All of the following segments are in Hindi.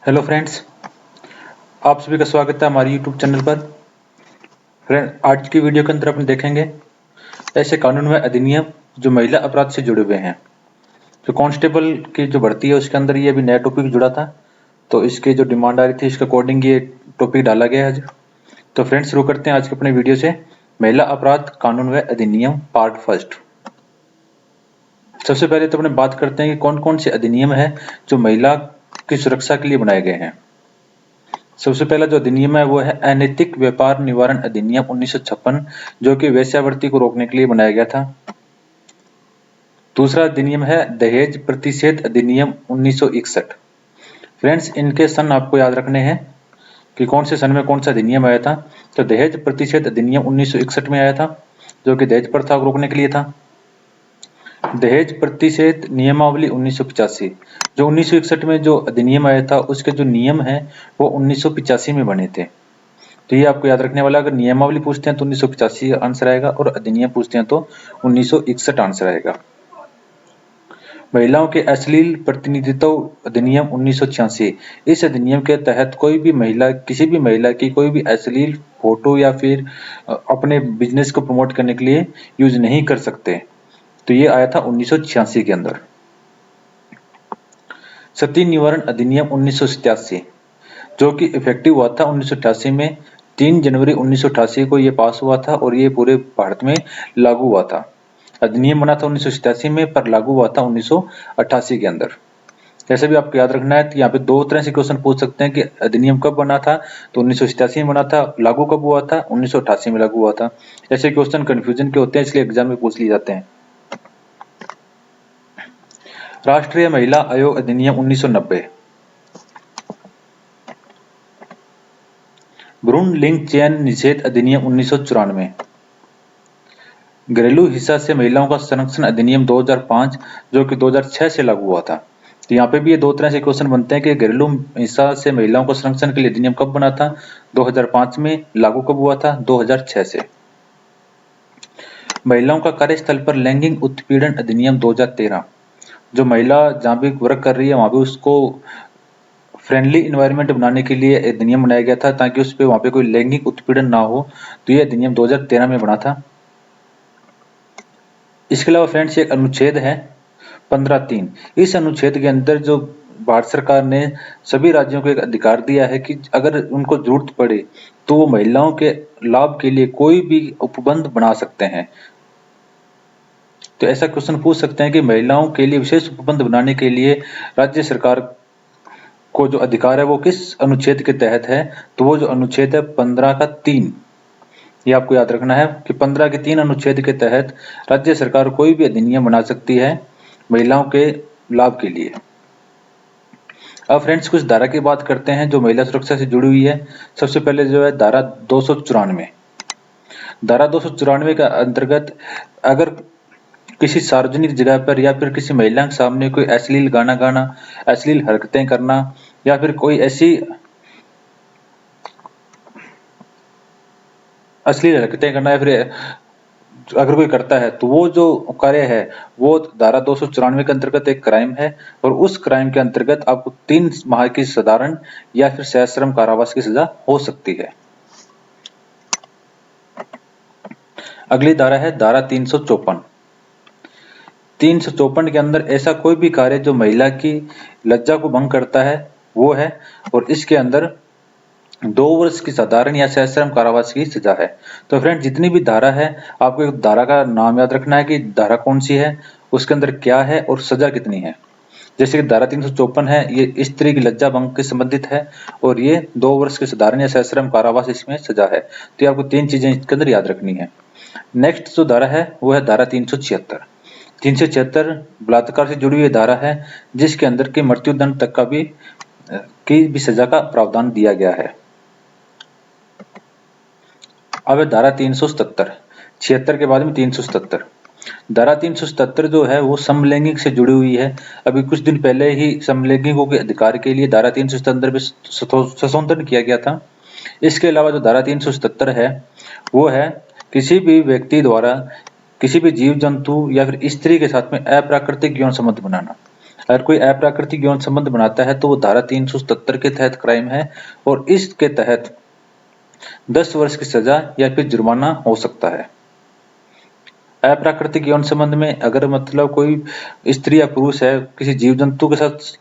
हेलो फ्रेंड्स, आप सभी का स्वागत है हमारे यूट्यूब चैनल पर। फ्रेंड, आज की वीडियो के अंदर अपन देखेंगे ऐसे कानून व अधिनियम जो महिला अपराध से जुड़े हुए हैं। जो कांस्टेबल की जो भर्ती है उसके अंदर ये अभी नया टॉपिक जुड़ा था, तो इसकी जो डिमांड आ रही थी इसके अकॉर्डिंग ये टॉपिक डाला गया है आज। तो फ्रेंड्स, शुरू करते हैं आज के अपने वीडियो से। महिला अपराध कानून व अधिनियम पार्ट फर्स्ट। सबसे पहले तो अपने बात करते हैं कि कौन कौन से अधिनियम है जो महिला की सुरक्षा के लिए बनाए गए हैं। सबसे पहला जो अधिनियम है वो है अनैतिक व्यापार निवारण अधिनियम 1956, जो कि वेश्यावृत्ति को रोकने के लिए बनाया गया था। दूसरा अधिनियम है दहेज प्रतिषेध अधिनियम 1961। फ्रेंड्स, इनके सन आपको याद रखने हैं कि कौन से सन में कौन सा अधिनियम आया था। तो दहेज प्रतिषेध अधिनियम 1961 में आया था, जो कि दहेज प्रथा को रोकने के लिए था। दहेज प्रतिषेध नियमावली 1985, जो 1961 में जो अधिनियम आया था उसके जो नियम है वो 1985 में बने थे। तो ये आपको याद रखने वाला, अगर नियमावली पूछते हैं तो 1985 आंसर आएगा और अधिनियम पूछते हैं तो 1961 आंसर आएगा। महिलाओं के अश्लील प्रतिनिधित्व अधिनियम 1986। इस अधिनियम के तहत कोई भी महिला, किसी भी महिला की कोई भी अश्लील फोटो या फिर अपने बिजनेस को प्रमोट करने के लिए यूज नहीं कर सकते। तो ये आया था 1986 के अंदर। सती निवारण अधिनियम 1987, जो कि इफेक्टिव हुआ था 1988 में। 3 जनवरी 1988 को ये पास हुआ था और ये पूरे भारत में लागू हुआ था। अधिनियम बना था 1987 में पर लागू हुआ था 1988 के अंदर। जैसे भी आपको याद रखना है, तो यहाँ पे दो तरह से क्वेश्चन पूछ सकते हैं कि अधिनियम कब बना था, तो 1987 में बना था। लागू कब हुआ था, 1988 में लागू हुआ था। ऐसे क्वेश्चन कंफ्यूजन के होते हैं, इसलिए एग्जाम में पूछ लिए जाते हैं। राष्ट्रीय महिला आयोग अधिनियम 1990। भ्रूण लिंग चयन निषेध अधिनियम 1994। घरेलू हिंसा से महिलाओं का संरक्षण अधिनियम 2005, जो कि 2006 से लागू हुआ था। तो यहाँ पे भी ये दो तरह से क्वेश्चन बनते हैं कि घरेलू हिंसा से महिलाओं को संरक्षण के लिए अधिनियम कब बना था, 2005 में। लागू कब हुआ था, 2006 से। महिलाओं का कार्यस्थल पर लैंगिक उत्पीड़न अधिनियम 2013। जो महिला जहाँ भी वर्क कर रही है वहां पे उसको फ्रेंडली इन्वायरमेंट बनाने के लिए अधिनियम बनाया गया था, ताकि उस पे वहां पे कोई लैंगिक उत्पीड़न ना हो। तो ये अधिनियम 2013 में बना था। इसके अलावा फ्रेंड्स एक अनुच्छेद है 15(3). इस अनुच्छेद के अंदर जो भारत सरकार ने सभी राज्यों को एक अधिकार दिया है कि अगर उनको जरूरत पड़े तो वो महिलाओं के लाभ के लिए कोई भी उपबंध बना सकते हैं। तो ऐसा क्वेश्चन पूछ सकते हैं कि महिलाओं के लिए विशेष उपबंध बनाने के लिए राज्य सरकार को जो अधिकार है वो किस अनुच्छेद के तहत है, तो वो जो अनुच्छेद है 15 का 3। ये आपको याद रखना है कि 15 के 3 अनुच्छेद के तहत राज्य सरकार कोई भी अधिनियम बना सकती है महिलाओं के लाभ के लिए। अब फ्रेंड्स, कुछ धारा की बात करते हैं जो महिला सुरक्षा से जुड़ी हुई है। सबसे पहले जो है धारा 294। धारा 294 के अंतर्गत अगर किसी सार्वजनिक जगह पर या फिर किसी महिला के सामने कोई अश्लील गाना गाना, अश्लील हरकतें करना या फिर कोई ऐसी अश्लील हरकतें करना या फिर अगर कोई करता है तो वो जो कार्य है वो धारा 294 के अंतर्गत एक क्राइम है, और उस क्राइम के अंतर्गत आपको 3 माह की साधारण या फिर सश्रम कारावास की सजा हो सकती है। अगली धारा है धारा 354। 354 के अंदर ऐसा कोई भी कार्य जो महिला की लज्जा को भंग करता है वो है, और इसके अंदर 2 वर्ष की साधारण या सश्रम कारावास की सजा है। तो फ्रेंड, जितनी भी धारा है आपको एक धारा का नाम याद रखना है कि धारा कौन सी है, उसके अंदर क्या है और सजा कितनी है। जैसे कि धारा 354 है, ये स्त्री की लज्जा भंग से संबंधित है और ये 2 वर्ष की साधारण या सश्रम कारावास इसमें सजा है। तो ये आपको 3 चीजें इसके अंदर याद रखनी है। नेक्स्ट जो धारा है वो है धारा 376। 376 बलात्कार से जुड़ी हुई धारा है, जिसके अंदर की मृत्युदंड तक का भी सजा का प्रावधान दिया गया है। अब है धारा 377। 76 के बाद में 377। धारा 377 जो है वो समलैंगिक से जुड़ी हुई है। अभी कुछ दिन पहले ही समलैंगिकों के अधिकार के लिए धारा 377 में संशोधन किया गया था। इसके अलावा जो धारा 377 है वो है किसी भी व्यक्ति द्वारा किसी भी जीव जंतु या फिर स्त्री के साथ में अप्राकृतिक यौन संबंध बनाना। अगर कोई अप्राकृतिक यौन संबंध बनाता है तो वो धारा 377 के तहत क्राइम है और इसके तहत 10 वर्ष की सजा या फिर जुर्माना हो सकता है। अप्राकृतिक यौन संबंध में अगर मतलब कोई स्त्री या पुरुष है किसी जीव जंतु के साथ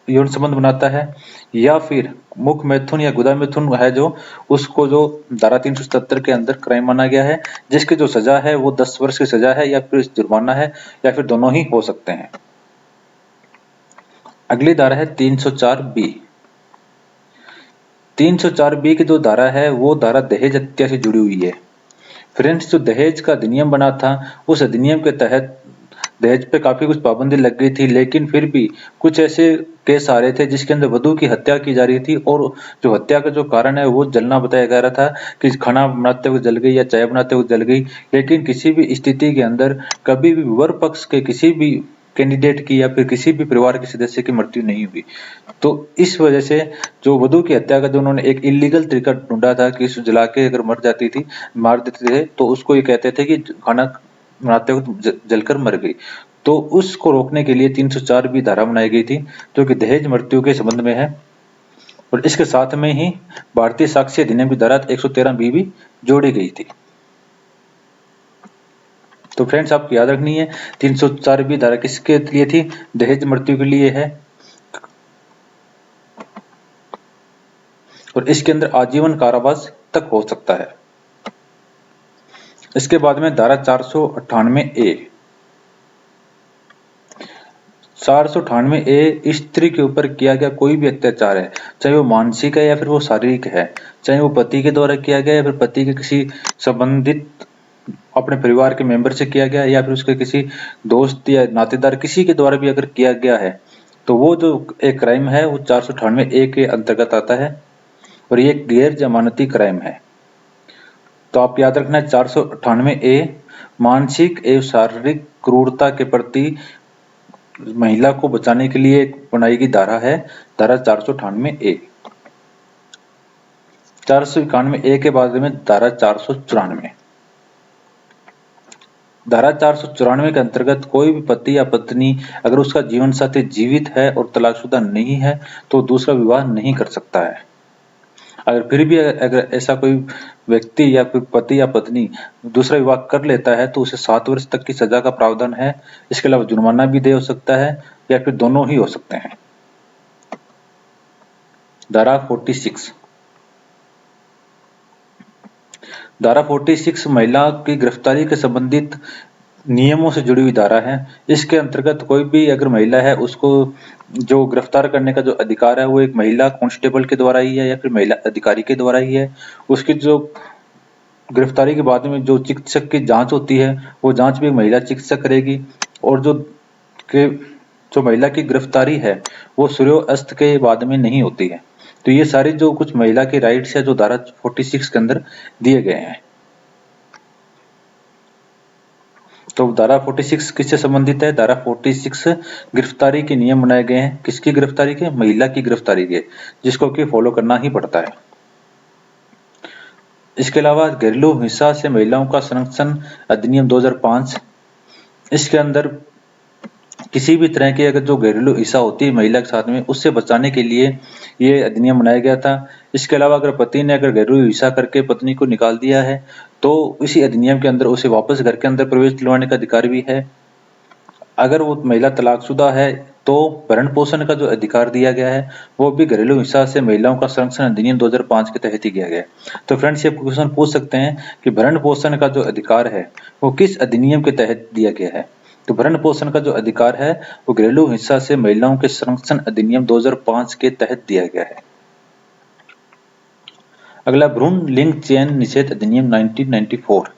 यौन संबंध बनाता है या फिर मुख मैथुन या गुदा मैथुन है जो उसको जो धारा 377 के अंदर क्राइम माना गया है, जिसकी जो सजा है वो 10 वर्ष की सजा है या फिर जुर्माना है या फिर दोनों ही हो सकते हैं। अगली धारा है 304 बी। 304 बी की जो धारा है वो धारा दहेज हत्या से जुड़ी हुई है। फ्रेंड्स, जो दहेज का अधिनियम बना था उस अधिनियम के तहत दहेज पे काफी कुछ पाबंदी लग गई थी, लेकिन फिर भी कुछ ऐसे केस आ रहे थे जिसके अंदर वधू की हत्या की जा रही थी और जो हत्या का जो कारण है वो जलना बताया जा रहा था कि खाना बनाते हुए जल गई या चाय बनाते हुए जल गई, लेकिन किसी भी स्थिति के अंदर कभी भी वर पक्ष के किसी भी कैंडिडेट की या फिर किसी भी परिवार के सदस्य की मृत्यु नहीं हुई। तो इस वजह से जो वधू की हत्या का जो उन्होंने एक इलीगल तरीका ढूंढा था कि इसे जला के अगर मर जाती थी, मार देते थे, तो उसको ये कहते थे कि खाना बनाते वक्त जलकर मर गई। तो उसको रोकने के लिए 304 भी धारा बनाई गई थी जो कि दहेज मृत्यु के संबंध में है और इसके साथ में ही भारतीय साक्ष्य अधिनियम की धारा 113 भी जोड़ी गई थी। तो फ्रेंड्स, आपको याद रखनी है 304 भी धारा किसके लिए थी? दहेज मृत्यु के लिए है और इसके अंदर आजीवन कारावास तक हो सकता है। इसके बाद में धारा 498 ए। 498 ए स्त्री के ऊपर किया गया कोई भी अत्याचार है, चाहे वो मानसिक है या फिर वो शारीरिक है, चाहे वो पति के द्वारा किया गया या फिर पति के किसी संबंधित अपने परिवार के मेंबर से किया गया या फिर उसके किसी दोस्त या नातेदार किसी के द्वारा भी अगर किया गया है, तो वो जो एक क्राइम है वो 498 ए के अंतर्गत आता है और ये गैर जमानती क्राइम है। तो आप याद रखना 498 ए मानसिक एवं शारीरिक क्रूरता के प्रति महिला को बचाने के लिए बनाई गई धारा है, धारा 498 ए। 491 ए के बाद में धारा 494। धारा 494 के अंतर्गत कोई भी पति या पत्नी अगर उसका जीवन साथी जीवित है और तलाकशुदा नहीं है तो दूसरा विवाह नहीं कर सकता है। अगर फिर भी अगर ऐसा कोई व्यक्ति या फिर पति या पत्नी दूसरा विवाह कर लेता है तो उसे 7 वर्ष तक की सजा का प्रावधान है। इसके अलावा जुर्माना भी दे हो सकता है या फिर दोनों ही हो सकते हैं। धारा 46। धारा 46 महिला की गिरफ्तारी के संबंधित नियमों से जुड़ी हुई धारा है। इसके अंतर्गत कोई भी अगर महिला है उसको जो गिरफ्तार करने का जो अधिकार है वो एक महिला कांस्टेबल के द्वारा ही है या फिर महिला अधिकारी के द्वारा ही है। उसकी जो गिरफ्तारी के बाद में जो चिकित्सक की जांच होती है वो जांच भी एक महिला चिकित्सक करेगी और जो महिला की गिरफ्तारी है वो सूर्यास्त के बाद में नहीं होती है। तो ये सारी जो कुछ महिला के राइट्स है जो धारा 46 के अंदर दिए गए हैं। तो धारा 46 किससे संबंधित है? धारा 46 गिरफ्तारी के नियम बनाए गए हैं। किसकी गिरफ्तारी के? महिला की गिरफ्तारी के, जिसको कि फॉलो करना ही पड़ता है। इसके अलावा घरेलू हिंसा से महिलाओं का संरक्षण अधिनियम 2005, इसके अंदर किसी भी तरह की अगर जो घरेलू हिंसा होती है महिला के साथ में उससे बचाने के लिए ये अधिनियम बनाया गया था। इसके अलावा अगर पति ने अगर घरेलू हिंसा करके पत्नी को निकाल दिया है तो इसी अधिनियम के अंदर उसे वापस घर के अंदर प्रवेश दिलवाने का अधिकार भी है। अगर वो महिला तलाकशुदा है तो भरण पोषण का जो अधिकार दिया गया है वो भी घरेलू हिंसा से महिलाओं का संरक्षण अधिनियम 2005 के तहत ही किया गया है। तो फ्रेंड्स, ये क्वेश्चन पूछ सकते हैं कि भरण पोषण का जो अधिकार है वो किस अधिनियम के तहत दिया गया है? तो भरण पोषण का जो अधिकार है वो घरेलू हिंसा से महिलाओं के संरक्षण अधिनियम 2005 के तहत दिया गया है। अगला भ्रूण लिंग चयन निषेध अधिनियम 1994।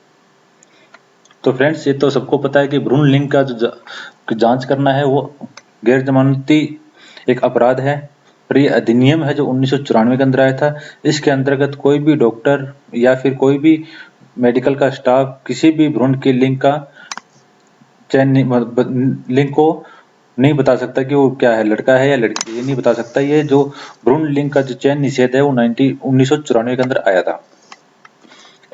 तो फ्रेंड्स, ये तो सबको पता है कि भ्रूण लिंग का जो जांच करना है वो गैर जमानती एक अपराध है और ये अधिनियम है जो 1994 के अंदर आया था। इसके अंतर्गत कोई भी डॉक्टर या फिर कोई भी मेडिकल का स्टाफ किसी भी भ्रूण के लिंग का चयन लिंग को नहीं बता सकता कि वो क्या है, लड़का है या लड़की, ये नहीं बता सकता। ये जो भ्रूण लिंग का जो चयन निषेध है वो 1994 के अंदर आया था।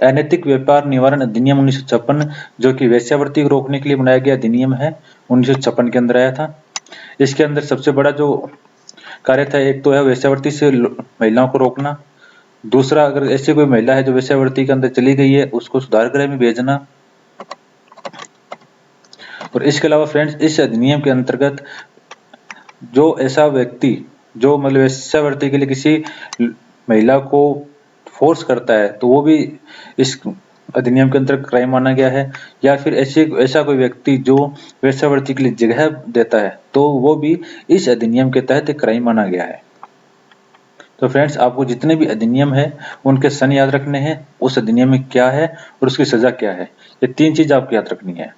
अनैतिक व्यापार निवारण अधिनियम 1956 जो कि वेश्यावृत्ति को रोकने के लिए बनाया गया अधिनियम है, 1956 के अंदर आया था। इसके अंदर सबसे बड़ा जो कार्य था, एक तो है वेश्यावृत्ति से महिलाओं को रोकना। दूसरा, अगर ऐसी कोई महिला है जो वेश्यावृत्ति के अंदर चली गई है, उसको सुधार गृह में भेजना। और इसके अलावा फ्रेंड्स, इस अधिनियम के अंतर्गत जो ऐसा व्यक्ति जो मतलब वेश्यावृत्ति के लिए किसी महिला को फोर्स करता है, तो वो भी इस अधिनियम के अंतर्गत क्राइम माना गया है। या फिर ऐसा कोई व्यक्ति जो वेश्यावृत्ति के लिए जगह देता है, तो वो भी इस अधिनियम के तहत एक क्राइम माना गया है। तो फ्रेंड्स, आपको जितने भी अधिनियम है उनके सन याद रखने हैं, उस अधिनियम में क्या है और उसकी सजा क्या है। ये 3 चीज आपको याद रखनी है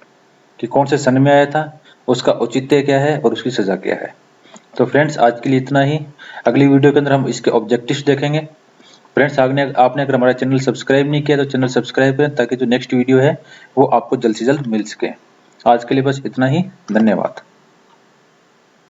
कि कौन से सन में आया था, उसका औचित्य क्या है और उसकी सजा क्या है। तो फ्रेंड्स, आज के लिए इतना ही। अगली वीडियो के अंदर हम इसके ऑब्जेक्टिव्स देखेंगे। फ्रेंड्स, आपने अगर हमारा चैनल सब्सक्राइब नहीं किया तो चैनल सब्सक्राइब करें, ताकि जो नेक्स्ट वीडियो है वो आपको जल्द से जल्द मिल सके। आज के लिए बस इतना ही। धन्यवाद।